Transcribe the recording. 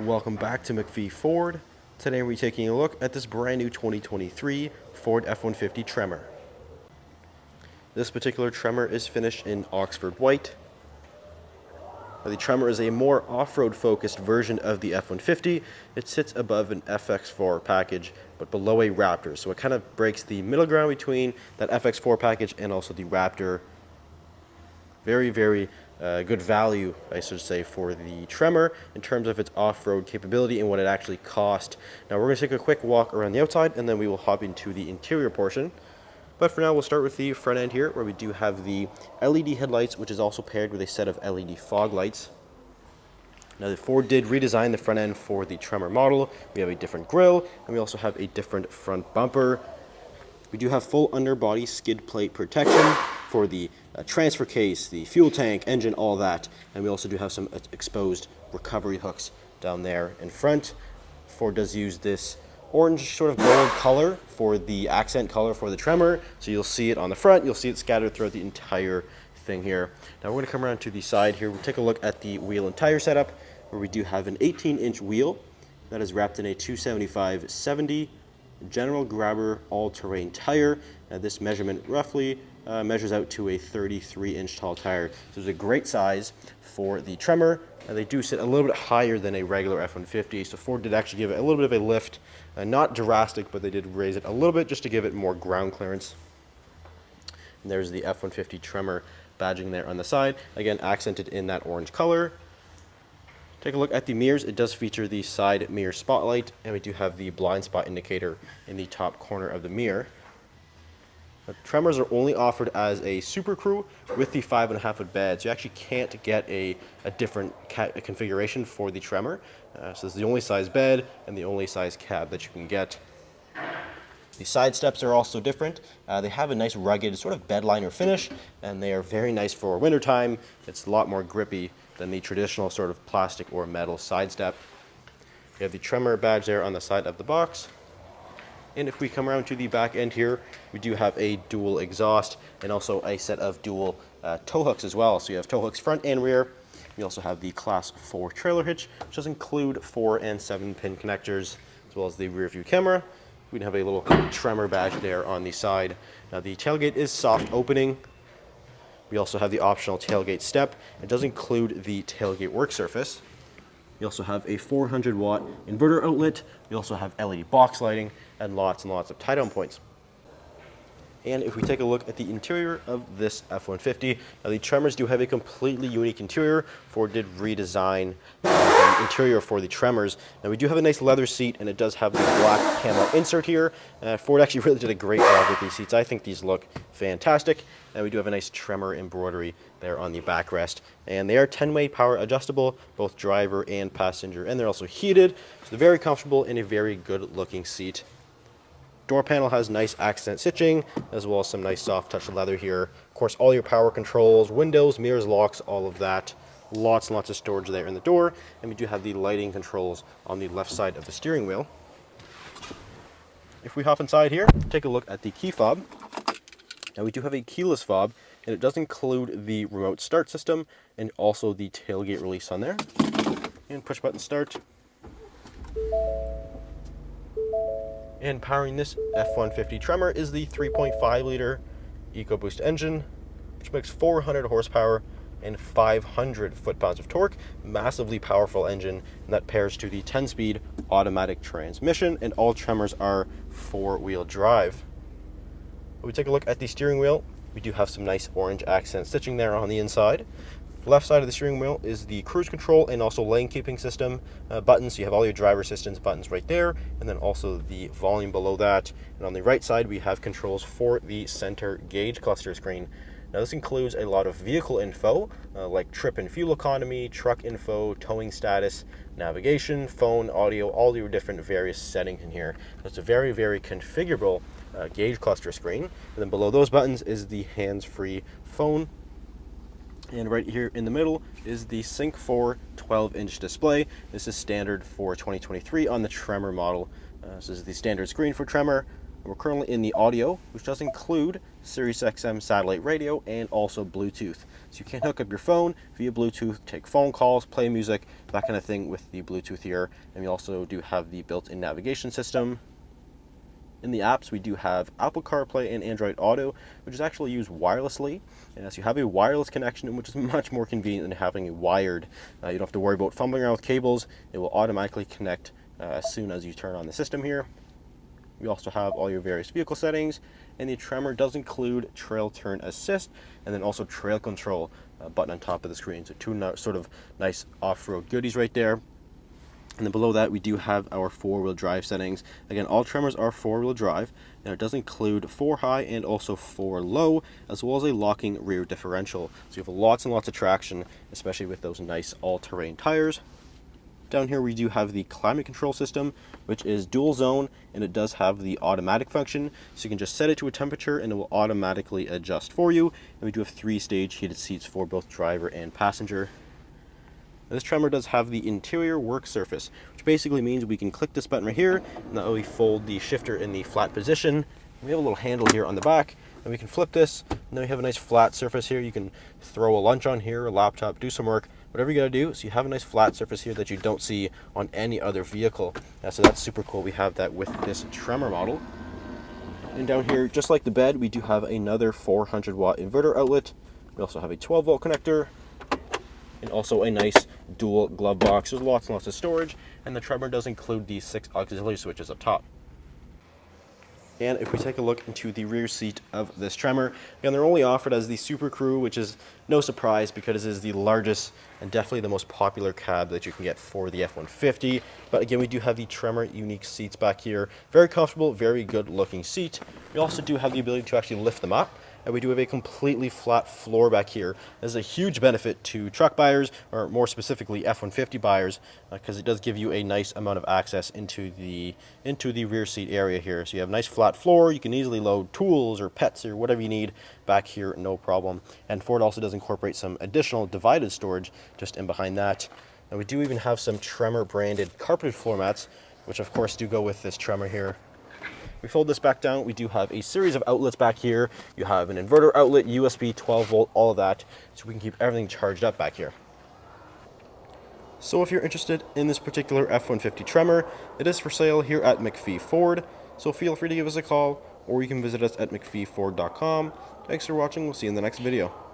Welcome back to MacPhee Ford. Today we're taking a look at this brand new 2023 Ford F-150 Tremor. This particular Tremor is finished in Oxford white. Now, the Tremor is a more off-road focused version of the F-150. It sits above an FX4 package but below a Raptor, so it kind of breaks the middle ground between that FX4 package and also the Raptor. Very good value, I should say, for the Tremor in terms of its off-road capability and what it actually cost. Now we're going to take a quick walk around the outside and then we will hop into the interior portion. But for now, we'll start with the front end here, where we do have the LED headlights, which is also paired with a set of LED fog lights. Now, the Ford did redesign the front end for the Tremor model. We have a different grille, and we also have a different front bumper. We do have full underbody skid plate protection for the transfer case, the fuel tank, engine, all that. And we also do have some exposed recovery hooks down there in front. Ford does use this orange sort of gold color for the accent color for the Tremor. So you'll see it on the front, you'll see it scattered throughout the entire thing here. Now we're going to come around to the side here. We'll take a look at the wheel and tire setup, where we do have an 18-inch wheel that is wrapped in a 275/70 general grabber all-terrain tire. This measurement roughly measures out to a 33-inch tall tire. So it's a great size for the Tremor. They do sit a little bit higher than a regular F-150, so Ford did actually give it a little bit of a lift. Not drastic, but they did raise it a little bit just to give it more ground clearance. And there's the F-150 Tremor badging there on the side, again accented in that orange color. Take a look at the mirrors. It does feature the side mirror spotlight, and we do have the blind spot indicator in the top corner of the mirror. The Tremors are only offered as a Super Crew with the 5.5-foot bed, so you actually can't get a different configuration for the Tremor. So this is the only size bed and the only size cab that you can get. The side steps are also different. They have a nice rugged sort of bed liner finish, and they are very nice for wintertime. It's a lot more grippy than the traditional sort of plastic or metal side step. You have the Tremor badge there on the side of the box. And if we come around to the back end here, we do have a dual exhaust and also a set of dual tow hooks as well. So you have tow hooks front and rear. You also have the Class 4 trailer hitch, which does include 4 and 7-pin connectors, as well as the rear view camera. We have a little Tremor badge there on the side. Now the tailgate is soft opening. We also have the optional tailgate step. It does include the tailgate work surface. We also have a 400-watt inverter outlet. We also have LED box lighting and lots of tie-down points. And if we take a look at the interior of this F-150, now the Tremors do have a completely unique interior. Ford did redesign the interior for the Tremors. Now we do have a nice leather seat, and it does have the black camo insert here. Ford actually really did a great job with these seats. I think these look fantastic. And we do have a nice Tremor embroidery there on the backrest. And they are 10-way power adjustable, both driver and passenger, and they're also heated. So they're very comfortable and a very good looking seat. Door panel has nice accent stitching, as well as some nice soft touch leather here. Of course, all your power controls, windows, mirrors, locks, all of that. Lots and lots of storage there in the door. And we do have the lighting controls on the left side of the steering wheel. If we hop inside here, take a look at the key fob. Now we do have a keyless fob, and it does include the remote start system and also the tailgate release on there. And push button start. And powering this F-150 Tremor is the 3.5-liter EcoBoost engine, which makes 400 horsepower and 500 foot-pounds of torque. Massively powerful engine, and that pairs to the 10-speed automatic transmission, and all Tremors are 4-wheel drive. When we take a look at the steering wheel, we do have some nice orange accent stitching there on the inside. Left side of the steering wheel is the cruise control and also lane keeping system buttons. So you have all your driver assistance buttons right there, and then also the volume below that. And on the right side, we have controls for the center gauge cluster screen. Now this includes a lot of vehicle info, like trip and fuel economy, truck info, towing status, navigation, phone, audio, all your different various settings in here. So it's a very configurable gauge cluster screen. And then below those buttons is the hands-free phone. And right here in the middle is the Sync 4 12-inch display. This is standard for 2023 on the Tremor model. This is the standard screen for Tremor. We're currently in the audio, which does include Sirius XM satellite radio, and also Bluetooth. So you can hook up your phone via Bluetooth, take phone calls, play music, that kind of thing with the Bluetooth here. And we also do have the built-in navigation system. In the apps, we do have Apple CarPlay and Android Auto, which is actually used wirelessly. And so you have a wireless connection, which is much more convenient than having a wired. You don't have to worry about fumbling around with cables. It will automatically connect as soon as you turn on the system here. We also have all your various vehicle settings, and the Tremor does include trail turn assist and then also trail control button on top of the screen. So two sort of nice off-road goodies right there. And then below that, we do have our four-wheel drive settings. Again, all Tremors are four-wheel drive, and it does include 4 high and also 4 low, as well as a locking rear differential. So you have lots and lots of traction, especially with those nice all-terrain tires. Down here we do have the climate control system, which is dual zone, and it does have the automatic function, so you can just set it to a temperature and it will automatically adjust for you. And we do have 3-stage heated seats for both driver and passenger. This Tremor does have the interior work surface, which basically means we can click this button right here, and that way we fold the shifter in the flat position. We have a little handle here on the back, and we can flip this, and then we have a nice flat surface here. You can throw a lunch on here, a laptop, do some work, whatever you gotta do. So you have a nice flat surface here that you don't see on any other vehicle. So that's super cool. We have that with this Tremor model. And down here, just like the bed, we do have another 400-watt inverter outlet. We also have a 12-volt connector, and also a nice dual glove box. There's lots and lots of storage, and the Tremor does include these 6 auxiliary switches up top. And if we take a look into the rear seat of this Tremor, again, they're only offered as the Super Crew, which is no surprise because it is the largest and definitely the most popular cab that you can get for the F-150. But again, we do have the Tremor unique seats back here. Very comfortable, very good looking seat. We also do have the ability to actually lift them up. And we do have a completely flat floor back here. This is a huge benefit to truck buyers, or more specifically F-150 buyers, because it does give you a nice amount of access into the rear seat area here. So you have a nice flat floor. You can easily load tools or pets or whatever you need back here, no problem. And Ford also does incorporate some additional divided storage just in behind that. And we do even have some Tremor branded carpeted floor mats, which of course do go with this Tremor here. We fold this back down. We do have a series of outlets back here. You have an inverter outlet, USB, 12 volt, all of that, so we can keep everything charged up back here. So if you're interested in this particular F-150 Tremor, it is for sale here at MacPhee Ford, so feel free to give us a call, or you can visit us at MacPheeFord.com. Thanks for watching. We'll see you in the next video.